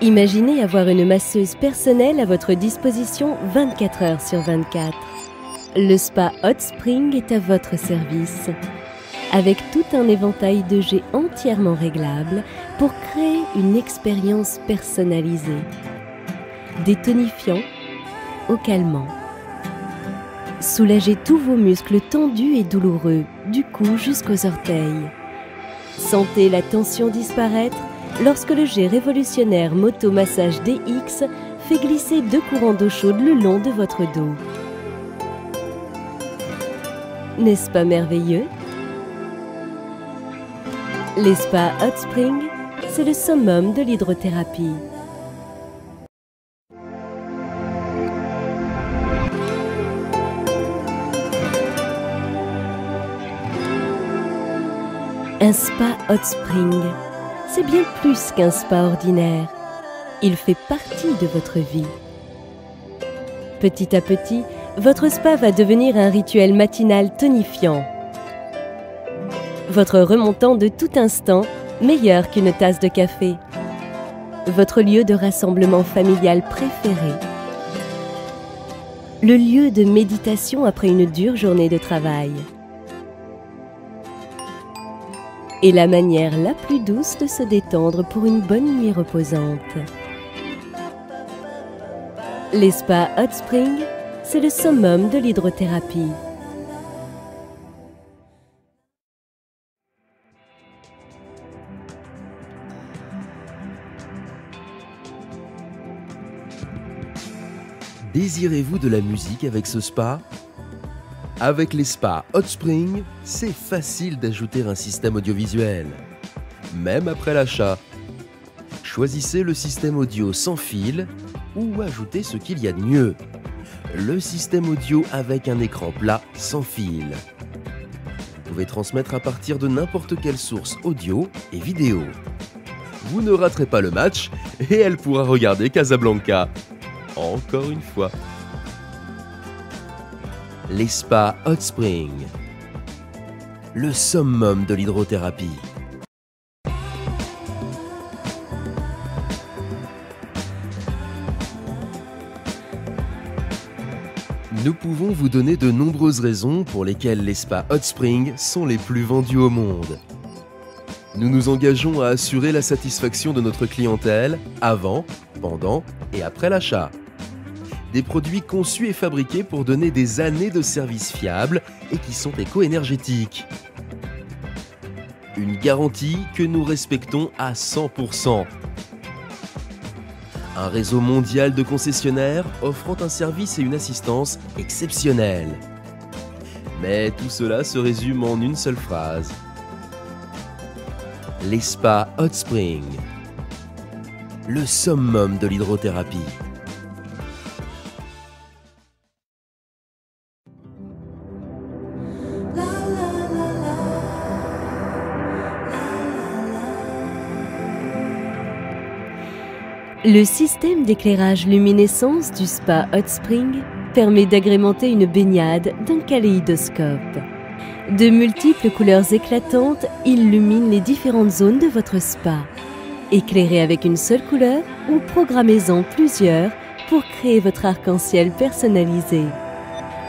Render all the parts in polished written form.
Imaginez avoir une masseuse personnelle à votre disposition 24 heures sur 24. Le spa Hot Spring est à votre service, avec tout un éventail de jets entièrement réglables pour créer une expérience personnalisée. Des tonifiants aux calmants. Soulagez tous vos muscles tendus et douloureux, du cou jusqu'aux orteils. Sentez la tension disparaître lorsque le jet révolutionnaire Moto Massage DX fait glisser 2 courants d'eau chaude le long de votre dos. N'est-ce pas merveilleux? Les spas Hot Spring, c'est le summum de l'hydrothérapie. Un spa Hot Spring, c'est bien plus qu'un spa ordinaire. Il fait partie de votre vie. Petit à petit, votre spa va devenir un rituel matinal tonifiant. Votre remontant de tout instant, meilleur qu'une tasse de café. Votre lieu de rassemblement familial préféré. Le lieu de méditation après une dure journée de travail. Et la manière la plus douce de se détendre pour une bonne nuit reposante. Les spas Hot Spring, c'est le summum de l'hydrothérapie. Désirez-vous de la musique avec ce spa? Avec les spas Hot Spring, c'est facile d'ajouter un système audiovisuel, même après l'achat. Choisissez le système audio sans fil ou ajoutez ce qu'il y a de mieux, le système audio avec un écran plat sans fil. Vous pouvez transmettre à partir de n'importe quelle source audio et vidéo. Vous ne raterez pas le match et elle pourra regarder Casablanca. Encore une fois. Les spas Hot Spring, le summum de l'hydrothérapie. Nous pouvons vous donner de nombreuses raisons pour lesquelles les spas Hot Spring sont les plus vendus au monde. Nous nous engageons à assurer la satisfaction de notre clientèle avant, pendant et après l'achat. Des produits conçus et fabriqués pour donner des années de service fiables et qui sont éco-énergétiques. Une garantie que nous respectons à 100%. Un réseau mondial de concessionnaires offrant un service et une assistance exceptionnels. Mais tout cela se résume en une seule phrase. Les spas Hot Spring, le summum de l'hydrothérapie. Le système d'éclairage luminescence du spa Hot Spring permet d'agrémenter une baignade d'un kaléidoscope. De multiples couleurs éclatantes illuminent les différentes zones de votre spa. Éclairez avec une seule couleur ou programmez-en plusieurs pour créer votre arc-en-ciel personnalisé.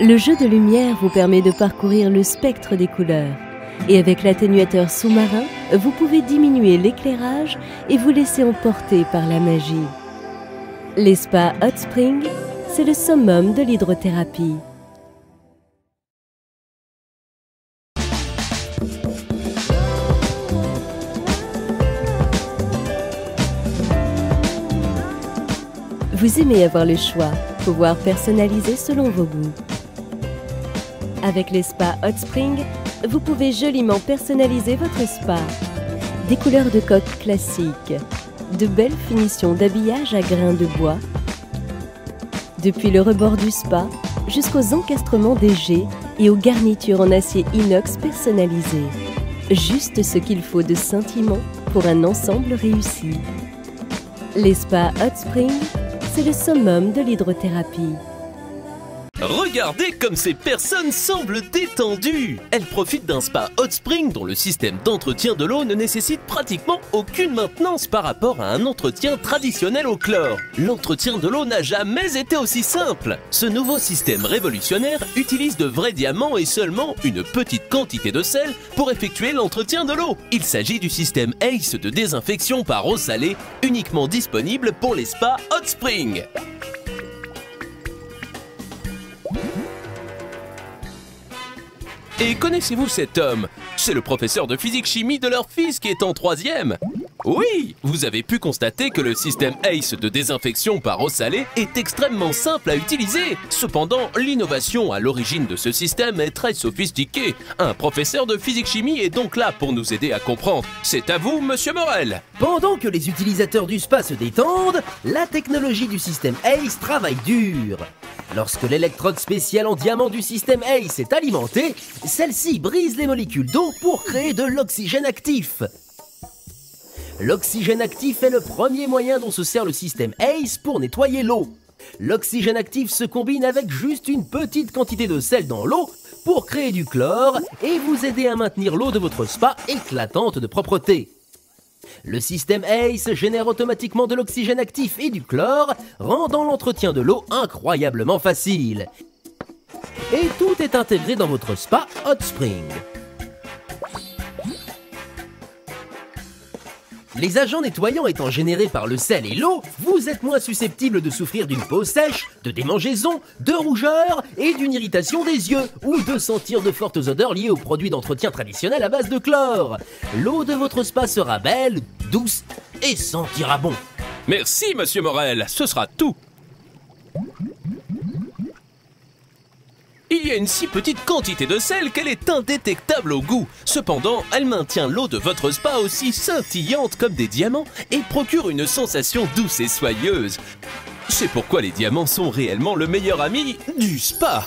Le jeu de lumière vous permet de parcourir le spectre des couleurs. Et avec l'atténuateur sous-marin, vous pouvez diminuer l'éclairage et vous laisser emporter par la magie. Les spas Hot Spring, c'est le summum de l'hydrothérapie. Vous aimez avoir le choix, pouvoir personnaliser selon vos goûts. Avec les spas Hot Spring, vous pouvez joliment personnaliser votre spa. Des couleurs de coque classiques, de belles finitions d'habillage à grains de bois, depuis le rebord du spa jusqu'aux encastrements des jets et aux garnitures en acier inox personnalisées. Juste ce qu'il faut de scintillement pour un ensemble réussi. Les spas Hot Spring, c'est le summum de l'hydrothérapie. Regardez comme ces personnes semblent détendues. Elles profitent d'un spa hot spring dont le système d'entretien de l'eau ne nécessite pratiquement aucune maintenance par rapport à un entretien traditionnel au chlore. L'entretien de l'eau n'a jamais été aussi simple. Ce nouveau système révolutionnaire utilise de vrais diamants et seulement une petite quantité de sel pour effectuer l'entretien de l'eau. Il s'agit du système ACE de désinfection par eau salée, uniquement disponible pour les spas hot spring. Et connaissez-vous cet homme? C'est le professeur de physique-chimie de leur fils qui est en 3e. Oui, vous avez pu constater que le système ACE de désinfection par eau salée est extrêmement simple à utiliser. Cependant, l'innovation à l'origine de ce système est très sophistiquée. Un professeur de physique-chimie est donc là pour nous aider à comprendre. C'est à vous, Monsieur Morel. Pendant que les utilisateurs du spa se détendent, la technologie du système ACE travaille dur. Lorsque l'électrode spéciale en diamant du système ACE est alimentée, celle-ci brise les molécules d'eau pour créer de l'oxygène actif. L'oxygène actif est le premier moyen dont se sert le système ACE pour nettoyer l'eau. L'oxygène actif se combine avec juste une petite quantité de sel dans l'eau pour créer du chlore et vous aider à maintenir l'eau de votre spa éclatante de propreté. Le système ACE génère automatiquement de l'oxygène actif et du chlore, rendant l'entretien de l'eau incroyablement facile. Et tout est intégré dans votre spa hot spring. Les agents nettoyants étant générés par le sel et l'eau, vous êtes moins susceptible de souffrir d'une peau sèche, de démangeaisons, de rougeur et d'une irritation des yeux, ou de sentir de fortes odeurs liées aux produits d'entretien traditionnels à base de chlore. L'eau de votre spa sera belle, douce et sentira bon. Merci, Monsieur Morel, ce sera tout. Il y a une si petite quantité de sel qu'elle est indétectable au goût. Cependant, elle maintient l'eau de votre spa aussi scintillante comme des diamants et procure une sensation douce et soyeuse. C'est pourquoi les diamants sont réellement le meilleur ami du spa.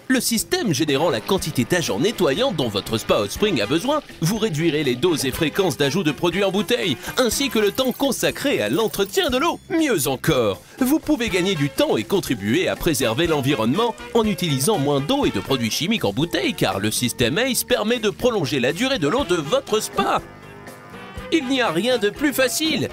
Le système générant la quantité d'agents nettoyants dont votre spa hot spring a besoin, vous réduirez les doses et fréquences d'ajout de produits en bouteille, ainsi que le temps consacré à l'entretien de l'eau. Mieux encore, vous pouvez gagner du temps et contribuer à préserver l'environnement en utilisant moins d'eau et de produits chimiques en bouteille, car le système ACE permet de prolonger la durée de l'eau de votre spa. Il n'y a rien de plus facile.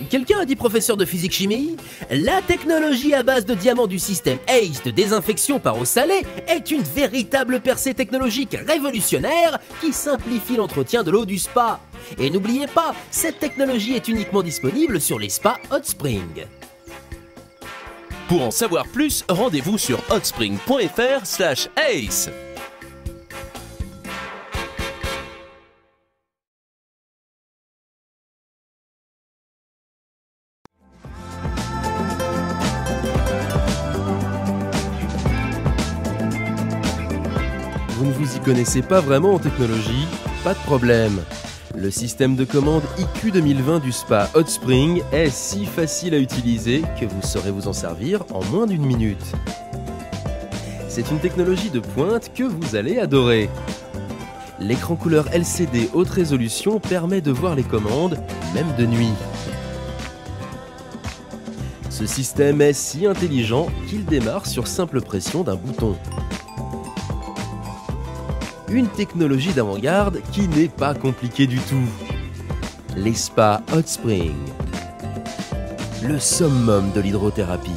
Quelqu'un a dit professeur de physique-chimie? La technologie à base de diamants du système ACE de désinfection par eau salée est une véritable percée technologique révolutionnaire qui simplifie l'entretien de l'eau du spa. Et n'oubliez pas, cette technologie est uniquement disponible sur les spas hot spring. Pour en savoir plus, rendez-vous sur hotspring.fr/ACE. Vous ne vous y connaissez pas vraiment en technologie? Pas de problème. Le système de commande IQ 2020 du spa Hot Spring est si facile à utiliser que vous saurez vous en servir en moins d'une minute. C'est une technologie de pointe que vous allez adorer. L'écran couleur LCD haute résolution permet de voir les commandes, même de nuit. Ce système est si intelligent qu'il démarre sur simple pression d'un bouton. Une technologie d'avant-garde qui n'est pas compliquée du tout. Les spas Hot Spring. Le summum de l'hydrothérapie.